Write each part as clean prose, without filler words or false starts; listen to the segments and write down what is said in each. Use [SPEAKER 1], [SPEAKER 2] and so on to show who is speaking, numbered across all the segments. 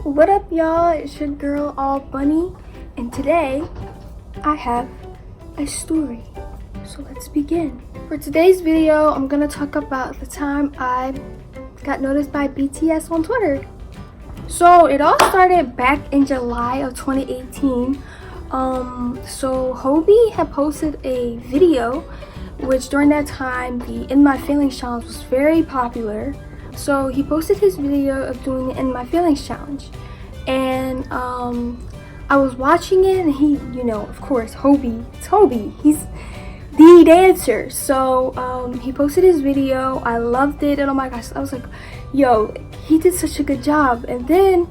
[SPEAKER 1] What up, y'all? It's your girl All Bunny, and today I have a story. So let's begin. For today's video, I'm gonna talk about the time I got noticed by BTS on Twitter. So it all started back in July of 2018. So Hobie had posted a video, which during that time the In My Feelings challenge was very popular. So he posted his video of doing the In My Feelings challenge, and I was watching it, and he, of course, Hobie, it's Hobie, he's the dancer. So he posted his video. I loved it, and oh my gosh, I was like, yo, he did such a good job. And then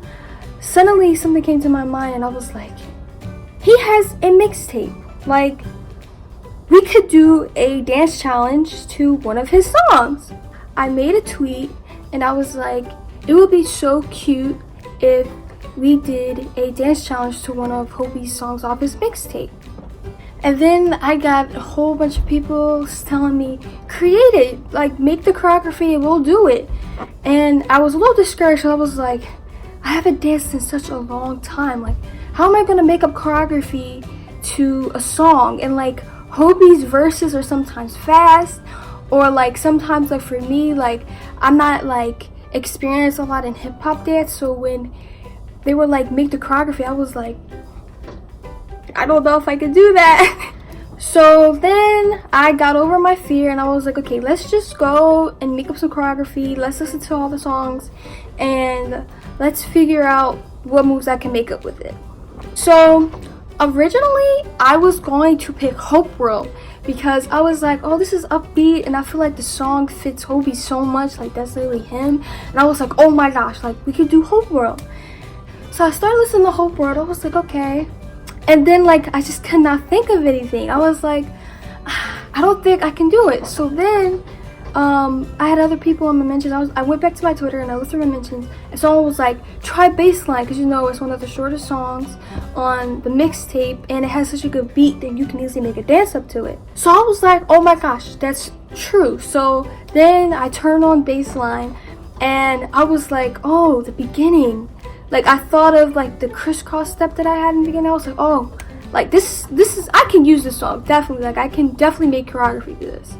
[SPEAKER 1] suddenly something came to my mind, and I was like, he has a mixtape. Like, we could do a dance challenge to one of his songs. I made a tweet, and I was like, it would be so cute if we did a dance challenge to one of Hobie's songs off his mixtape. And then I got a whole bunch of people telling me, create it, like make the choreography and we'll do it. And I was a little discouraged. So I was like, I haven't danced in such a long time. Like, how am I gonna make up choreography to a song? And like, Hobie's verses are sometimes fast, or like sometimes, like for me, like I'm not like experienced a lot in hip hop dance. So when they were like make the choreography, I was like, I don't know if I could do that. So then I got over my fear, and I was like, okay, let's just go and make up some choreography. Let's listen to all the songs, and let's figure out what moves I can make up with it. So originally I was going to pick Hope World, because I was like, oh, this is upbeat, and I feel like the song fits Hobie so much, like that's literally him. And I was like, oh my gosh, like we could do Hope World. So I started listening to Hope World. I was like, okay. And then like I just could not think of anything. I was like, I don't think I can do it. So then I had other people on my mentions. I went back to my Twitter and I looked through my mentions, and someone was like, try Baseline, because it's one of the shortest songs on the mixtape, and it has such a good beat that you can easily make a dance up to it. So I was like, oh my gosh, that's true. So then I turned on Baseline, and I was like, oh, the beginning. Like I thought of like the crisscross step that I had in the beginning. I was like, oh, like this is, I can use this song, definitely. Like I can definitely make choreography to this.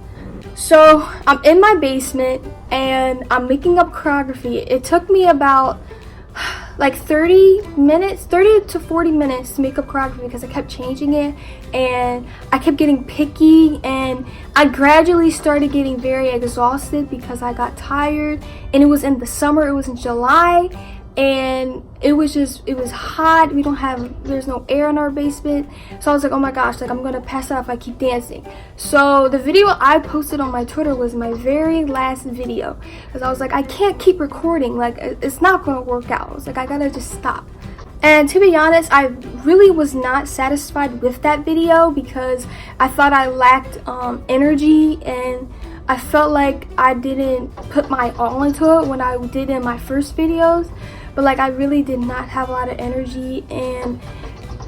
[SPEAKER 1] So I'm in my basement and I'm making up choreography. It took me about like 30 to 40 minutes to make up choreography, because I kept changing it and I kept getting picky, and I gradually started getting very exhausted because I got tired, and it was in the summer, it was in July, and it was hot. There's no air in our basement. So I was like, oh my gosh, like I'm gonna pass out if I keep dancing. So the video I posted on my Twitter was my very last video, because I was like, I can't keep recording, like it's not gonna work out. I was like, I gotta just stop. And to be honest, I really was not satisfied with that video, because I thought I lacked energy, and I felt like I didn't put my all into it when I did in my first videos. But like I really did not have a lot of energy, and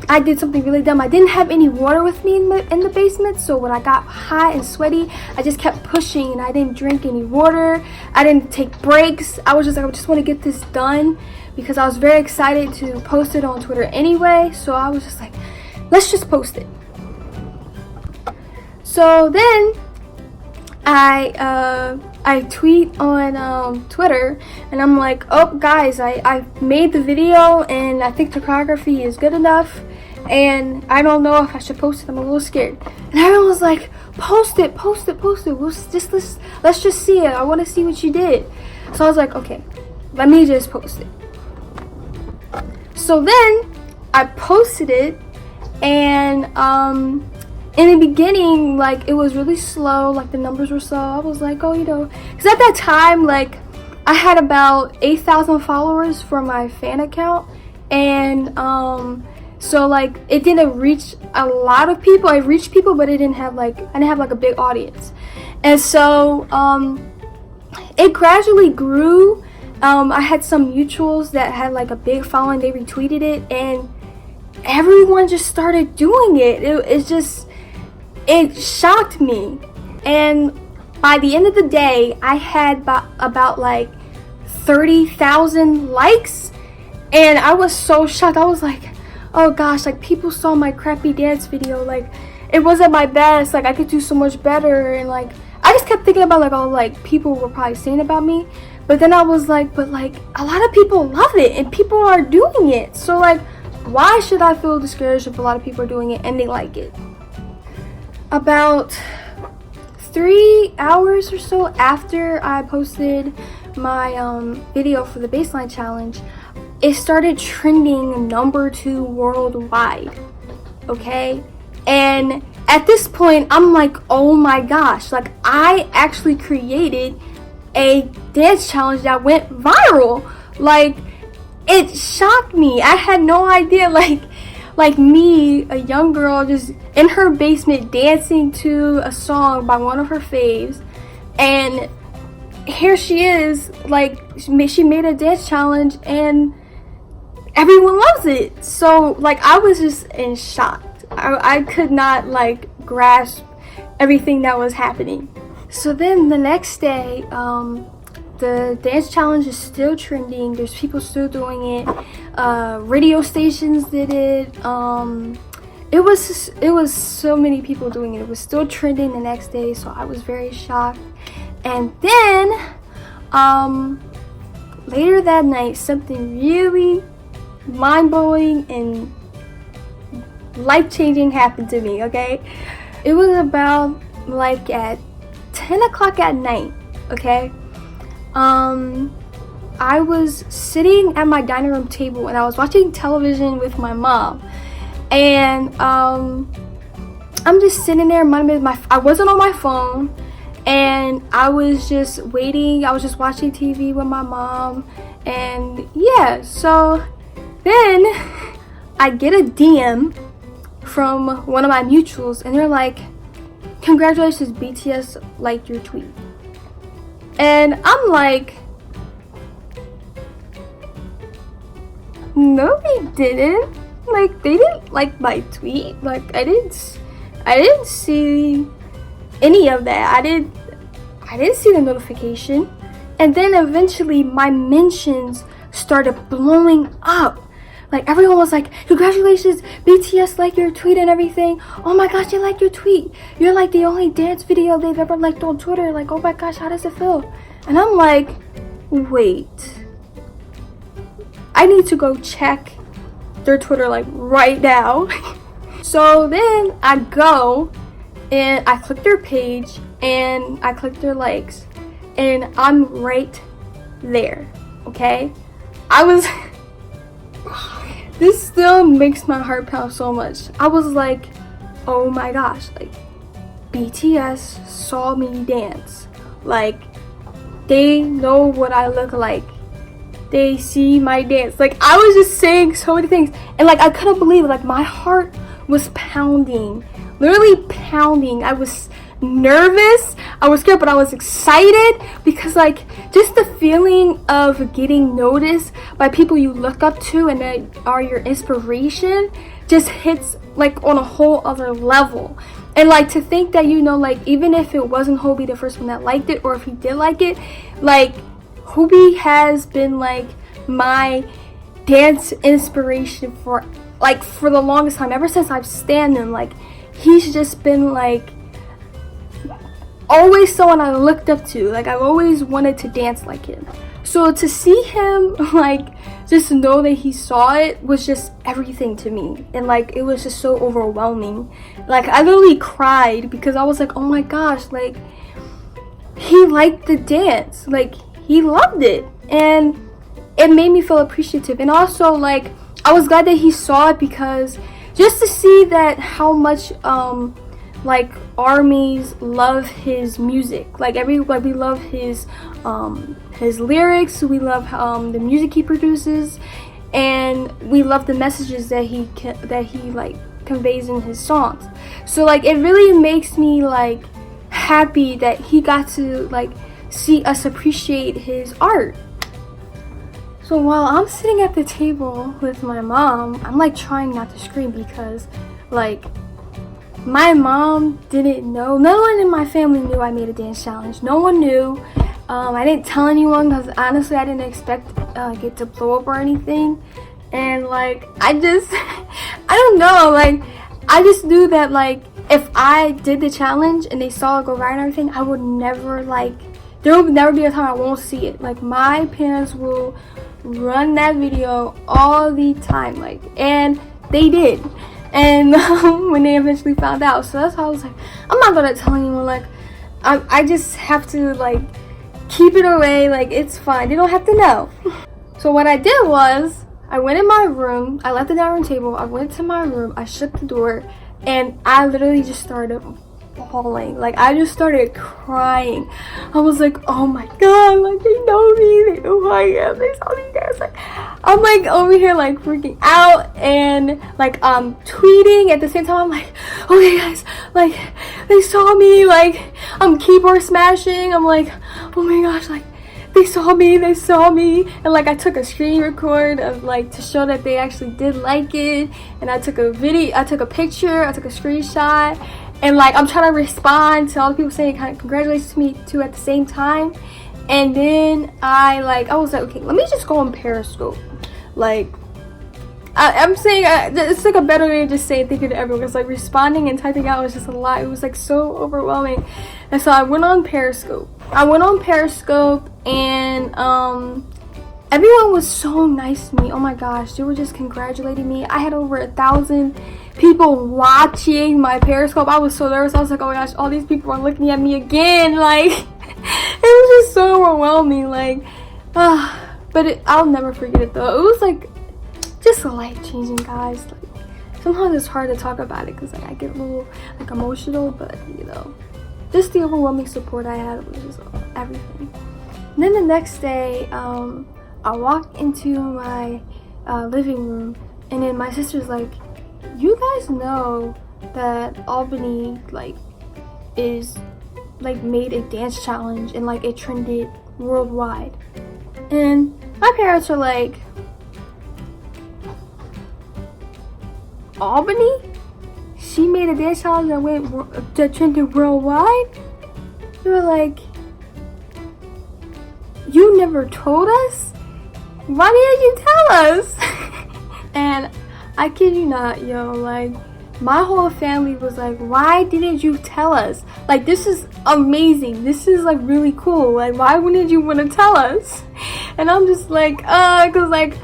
[SPEAKER 1] I did something really dumb. I didn't have any water with me in the basement, so when I got hot and sweaty, I just kept pushing, and I didn't drink any water. I didn't take breaks. I was just like, I just want to get this done, because I was very excited to post it on Twitter anyway. So I was just like, let's just post it. So then I tweet on Twitter, and I'm like, oh guys, I made the video, and I think the choreography is good enough, and I don't know if I should post it. I'm a little scared. And everyone was like, post it. Let's just see it. I want to see what you did. So I was like, okay, let me just post it. So then I posted it, and in the beginning, like it was really slow, like the numbers were slow. I was like, oh, because at that time, like I had about 8,000 followers for my fan account, and so like it didn't reach a lot of people. I reached people, but I didn't have like a big audience. And so it gradually grew. I had some mutuals that had like a big following. They retweeted it, and everyone just started doing it. It shocked me. And by the end of the day, I had about like 30,000 likes, And I was so shocked. I was like, oh gosh, like people saw my crappy dance video, like it wasn't my best, like I could do so much better. And like I just kept thinking about like all like people were probably saying about me. But then I was like, but like a lot of people love it and people are doing it, so like why should I feel discouraged if a lot of people are doing it and they like it? About 3 hours or so after I posted my video for the baseline challenge, it started trending #2 worldwide. Okay, and at this point I'm like, oh my gosh, like I actually created a dance challenge that went viral. Like it shocked me. I had no idea, like me, a young girl just in her basement dancing to a song by one of her faves, and here she is, like she made a dance challenge and everyone loves it. So like I was just in shock. I could not like grasp everything that was happening. So then the next day, the dance challenge is still trending. There's people still doing it. Radio stations did it. It was so many people doing it. It was still trending the next day, so I was very shocked. And then later that night, something really mind-blowing and life-changing happened to me. Okay, it was about like at 10 o'clock at night. Okay, I was sitting at my dining room table and I was watching television with my mom, and I'm just sitting there minding I wasn't on my phone, and I was just waiting. I was just watching TV with my mom, and yeah, so then I get a DM from one of my mutuals and they're like, congratulations, BTS liked your tweet. And I'm like, no they didn't. Like they didn't like my tweet. Like I didn't see any of that. I didn't see the notification. And then eventually my mentions started blowing up. Like everyone was like, congratulations, BTS liked your tweet and everything. Oh my gosh, they liked your tweet. You're like the only dance video they've ever liked on Twitter. Like, oh my gosh, how does it feel? And I'm like, wait, I need to go check their Twitter like right now. So then I go and I click their page and I click their likes and I'm right there. Okay, I was this still makes my heart pound so much. I was like, oh my gosh, like BTS saw me dance. Like they know what I look like. They see my dance. Like I was just saying so many things and like I couldn't believe it. Like my heart was pounding, literally pounding. I was nervous, I was scared, but I was excited because like just the feeling of getting noticed by people you look up to and that are your inspiration just hits like on a whole other level. And like to think that, you know, like even if it wasn't Hobie the first one that liked it, or if he did like it, like Hobie has been like my dance inspiration for the longest time, ever since I've stan him. Like he's just been like always someone I looked up to. Like I've always wanted to dance like him. So to see him like just know that he saw it was just everything to me. And like it was just so overwhelming. Like I literally cried because I was like, oh my gosh, like he liked the dance. Like he loved it. And it made me feel appreciative. And also like I was glad that he saw it, because just to see that how much like armies love his music. Like we love his lyrics, we love the music he produces, and we love the messages that he like conveys in his songs. So like it really makes me like happy that he got to like see us appreciate his art. So while I'm sitting at the table with my mom, I'm like trying not to scream because like my mom didn't know. No one in my family knew I made a dance challenge. No one knew. I didn't tell anyone because honestly I didn't expect it to blow up or anything. And like I don't know, like I just knew that like if I did the challenge and they saw it go viral and everything, I would never like, there will never be a time I won't see it. Like my parents will run that video all the time, like, and they did. And when they eventually found out, so that's how I was like, I'm not gonna tell anyone. Like I just have to like keep it away, like it's fine, they don't have to know. So what I did was I went in my room, I left the dining room table, I went to my room, I shut the door, and I literally just started bawling. Like I just started crying. I was like, oh my god, like they know me, they know who I am, they saw me guys. Like I'm like over here like freaking out and like tweeting at the same time. I'm like, okay guys, like they saw me, like I'm keyboard smashing. I'm like, oh my gosh, like they saw me, and like I took a screen record of like to show that they actually did like it, and I took a video, I took a picture, I took a screenshot, and like I'm trying to respond to all the people saying kind of congratulations to me too at the same time. And then I was like, okay, let me just go on Periscope. Like I'm saying it's like a better way of just saying thank you to everyone, because like responding and typing out was just a lot. It was like so overwhelming. And so I went on Periscope and everyone was so nice to me. Oh my gosh, they were just congratulating me. I had over 1,000 people watching my Periscope. I was so nervous. I was like, oh my gosh, all these people are looking at me again. Like it was just so overwhelming. Like but I'll never forget it though. It was like just life-changing, guys. Like sometimes it's hard to talk about it because like I get a little like emotional, but you know, just the overwhelming support I had was just everything. And then the next day I walked into my living room, and then my sister's like, you guys know that Albany like is like made a dance challenge and like it trended worldwide. And my parents are like, Albany? She made a dance challenge that trended worldwide? They were like, you never told us? Why didn't you tell us? And I kid you not, yo, like my whole family was like, why didn't you tell us? Like this is amazing, this is like really cool, like why wouldn't you want to tell us? And I'm just like because like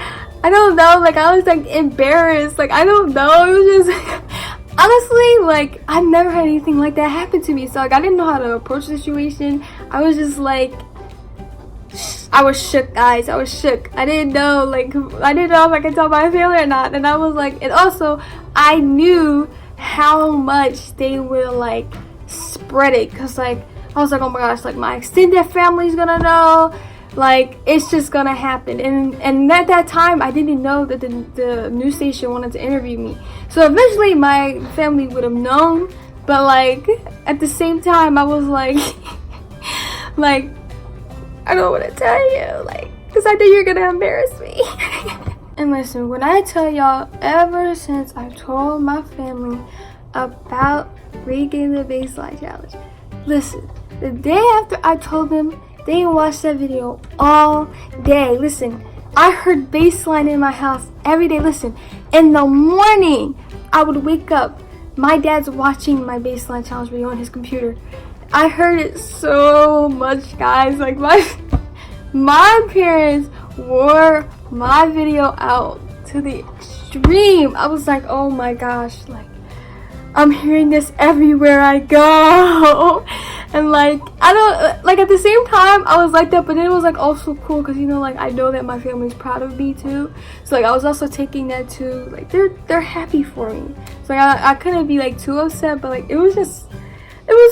[SPEAKER 1] I don't know, like I was like embarrassed, like I don't know, it was just honestly like I've never had anything like that happen to me, so like I didn't know how to approach the situation. I was just like, I was shook, guys. I was shook. I didn't know, like, I didn't know if I could tell my family or not. And I was like, and also, I knew how much they would, like, spread it. Because, like, I was like, oh my gosh, like, my extended family's gonna know. Like, it's just gonna happen. And at that time, I didn't know that the news station wanted to interview me. So eventually, my family would have known. But, like, at the same time, I was like, like, I don't want to tell you, like, because I think you're gonna embarrass me. And listen, when I tell y'all, ever since I told my family about Regain the Baseline Challenge, listen, the day after I told them, they watched that video all day. Listen, I heard baseline in my house every day. Listen, in the morning, I would wake up, my dad's watching my baseline challenge video on his computer. I heard it so much, guys. Like my parents wore my video out to the extreme. I was like, oh my gosh, like I'm hearing this everywhere I go. And like I don't like, at the same time I was like that, but then it was like also cool because, you know, like I know that my family's proud of me too. So like I was also taking that too, like they're happy for me. So like I couldn't be like too upset, but like it was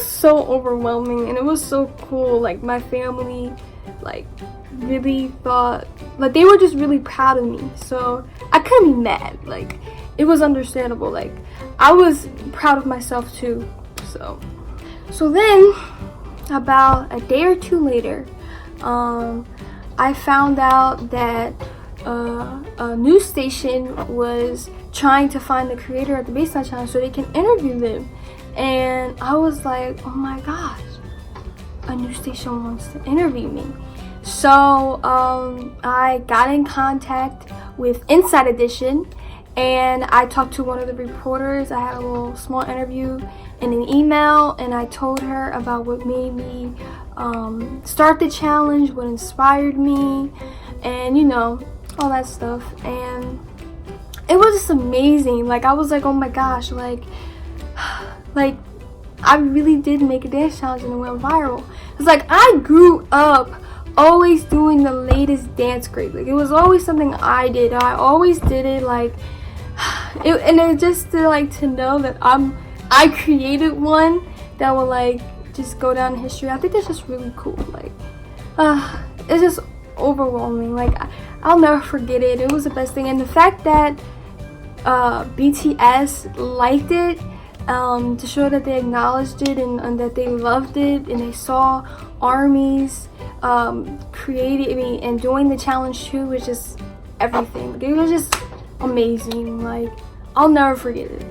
[SPEAKER 1] so overwhelming, and it was so cool. Like my family like really thought, like they were just really proud of me, so I couldn't be mad. Like it was understandable. Like I was proud of myself too. So then about a day or two later, I found out that a news station was trying to find the creator of the Baseline Challenge so they can interview them. And I was like, oh my gosh, a new station wants to interview me. So I got in contact with Inside Edition, and I talked to one of the reporters. I had a little small interview in an email, and I told her about what made me start the challenge, what inspired me, and you know, all that stuff. And it was just amazing. Like, I was like, oh my gosh, like I really did make a dance challenge and it went viral. It's like I grew up always doing the latest dance grade. Like, it was always something I did. I always did it. Like, and it just to know that I created one that will like just go down in history. I think that's just really cool. Like, it's just overwhelming. Like, I'll never forget it. It was the best thing. And the fact that BTS liked it, to show that they acknowledged it and that they loved it, and they saw armies creating and doing the challenge too, was just everything. Like, it was just amazing. Like, I'll never forget it.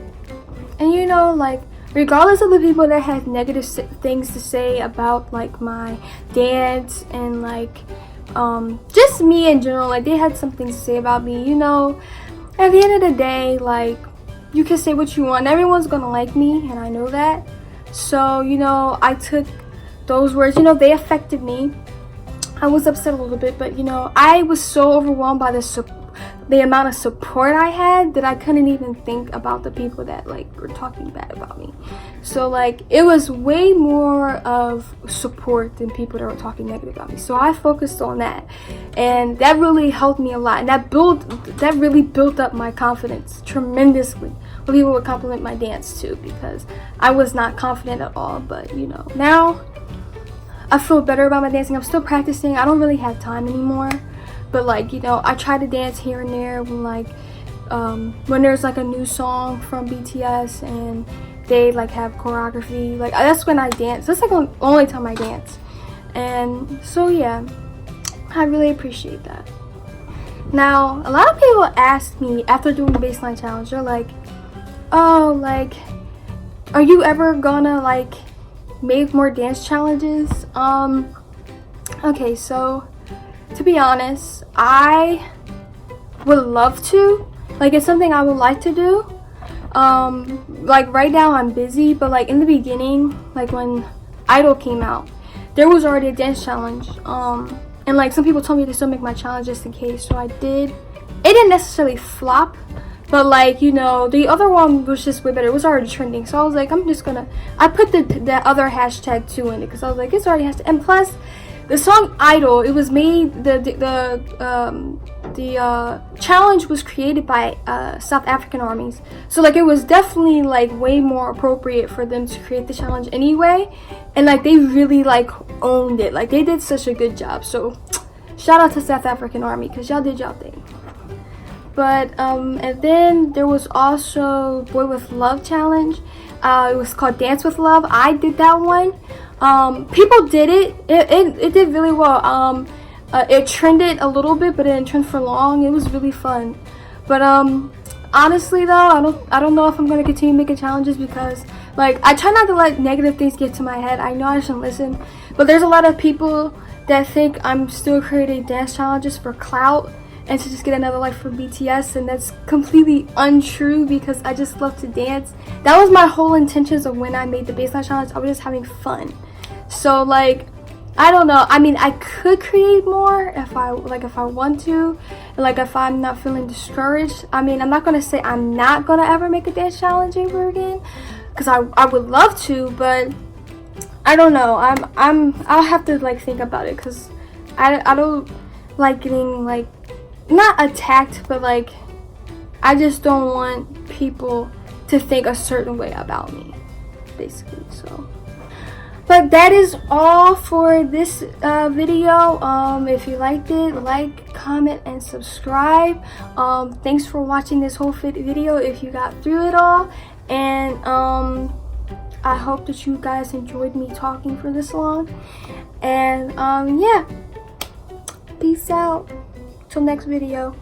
[SPEAKER 1] And you know, like, regardless of the people that had negative things to say about like my dance and like just me in general, like, they had something to say about me, you know, at the end of the day, like, you can say what you want. Everyone's gonna like me, and I know that. So, you know, I took those words, you know, they affected me. I was upset a little bit, but you know, I was so overwhelmed by the amount of support I had that I couldn't even think about the people that like were talking bad about me. So like, it was way more of support than people that were talking negative about me. So I focused on that, and that really helped me a lot, and that really built up my confidence tremendously when people would compliment my dance too, because I was not confident at all. But you know, now I feel better about my dancing. I'm still practicing. I don't really have time anymore. But like, you know, I try to dance here and there when like when there's like a new song from BTS and they like have choreography. Like, that's when I dance. That's like the only time I dance. And so yeah, I really appreciate that. Now, a lot of people ask me after doing the baseline challenge, they're like, oh, like, are you ever gonna like make more dance challenges? Okay, so to be honest, I would love to. Like, it's something I would like to do. Like, right now I'm busy, but like in the beginning, like when Idol came out, there was already a dance challenge. And like, some people told me to still make my challenge just in case, so I did. It didn't necessarily flop, but like, you know, the other one was just way better. It was already trending, so I was like, I put the other hashtag too in it, because I was like, it's already hashtag. And plus, the song Idol, it was made, the challenge was created by South African armies, so like, it was definitely like way more appropriate for them to create the challenge anyway. And like, they really like owned it. Like, they did such a good job. So shout out to South African army, because y'all did y'all thing. But and then there was also Boy with Love challenge. It was called Dance with Love. I did that one. People did it. It did really well. It trended a little bit, but it didn't trend for long. It was really fun. But honestly though, I don't know if I'm gonna continue making challenges, because like, I try not to let negative things get to my head. I know I shouldn't listen, but there's a lot of people that think I'm still creating dance challenges for clout and to just get another like for BTS, and that's completely untrue, because I just love to dance. That was my whole intentions of when I made the baseline challenge. I was just having fun. So like, I don't know. I mean, I could create more if I want to, like if I'm not feeling discouraged. I mean, I'm not gonna say I'm not gonna ever make a dance challenge ever again, because I would love to, but I don't know. I'll have to like think about it, because I don't like getting like, not attacked, but like, I just don't want people to think a certain way about me, basically. So, but that is all for this video. If you liked it, like, comment, and subscribe. Thanks for watching this whole video if you got through it all, and I hope that you guys enjoyed me talking for this long. And yeah, peace out till next video.